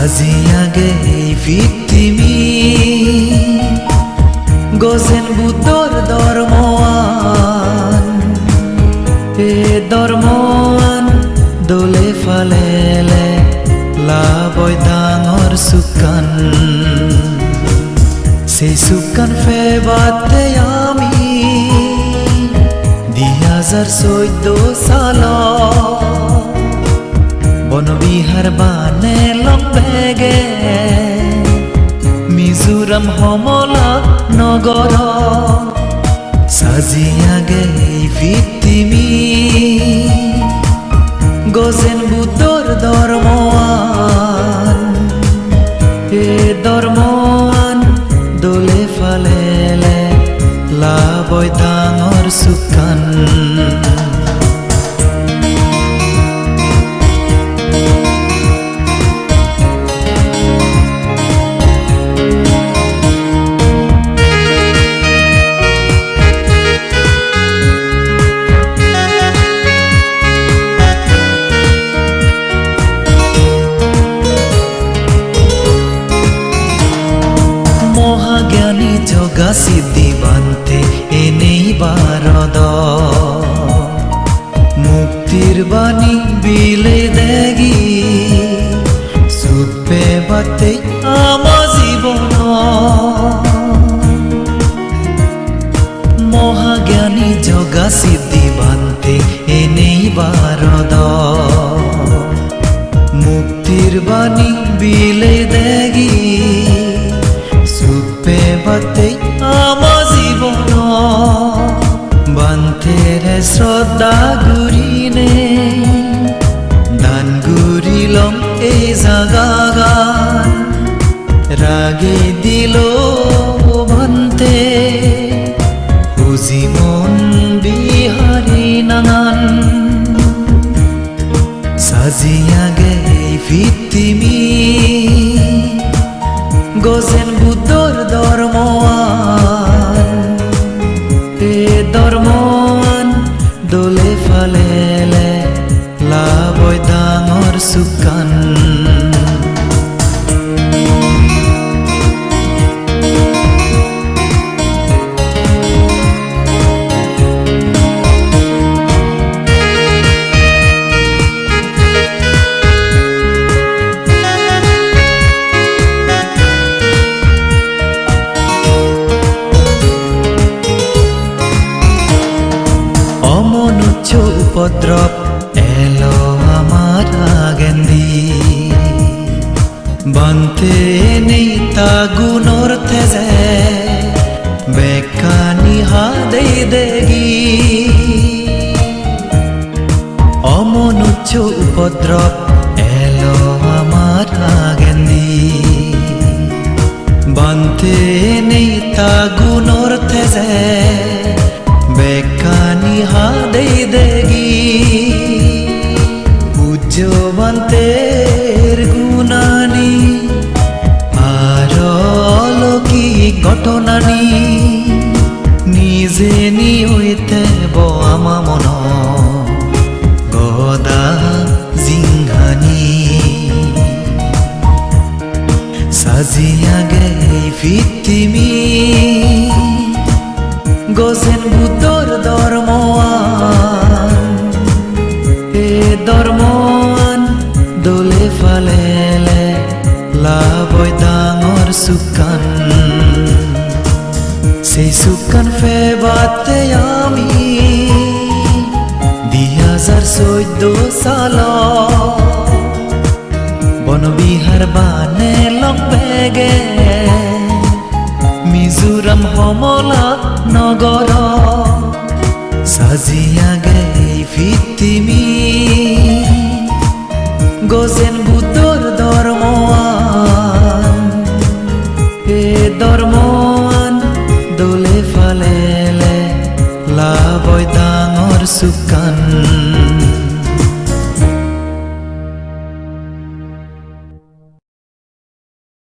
Saziage victimi Gozen buddor dormoan E dormoan dole falele Laboy dangor sukan Se sukan febate ami 2014 salo Van Vihar বানে লম্বেগে মিজোরাম হমলা নগর সাজিয়াগে ভিত্তিমি গোজেন বুদ্ধর ধর্মওয়ান এ ধর্মওয়ান দোলে ফালেলে লাবই ডাঙর সুকান মহাজ্ঞানী যোগা সিদ্ধি বান্তে এনেই বারদ মুক্তির বাণী বিলে দেগি সুপে বাতে আমা জীবন মহাজ্ঞানী যোগা সিদ্ধি বান্তে এনেই বারদ মুক্তির বাণী বিলে দেগি সুপে বাতে আমা জীবন বান্তেরে শ্রদ্ধা গুরিনে দান গুরিলম এই জাগাগান রাগে দিল বান্তে হুজি মন বিহারি নানান সাজিয়াগে ভিত্তিমি গোজেন বুদ্ধর ধর্মওয়ান এ ধর্মওয়ান দোলে ফালেলে লাবই ডাঙর সুকান উপদ্রব এলো আমার আগেন্দি বান্তে নেই তা গুণর থেজে বেকানি হাদে দেগি অমনুচ্ছ উপদ্রব এলো আমার আগেন্দি বান্তে নেই তা গুণর থেজে বেকানি হাদে দেগি পূজ্য বান্তের গুণানি আর অলৌকিক ঘটনানি নিজে নি হইতে আমা মন গদা জিংহানি সাজিয়াগে ভিত্তিমি গোজেন বুদ্ধর ধর্মওয়ান এ ধর্মওয়ান দোলে ফালেলে লাবই ডাঙর সুকান সেই সুকান ফেবাতে আমি 2014 সাল বনবিহার বানে লম্বেগে মিজোরাম হমলা নগর সাজিয়াগে ভিত্তিমি গোজেন বুদ্ধর ধর্মওয়ান এ ধর্মওয়ান দোলে ফালেলে লাবই ডাঙর সুকান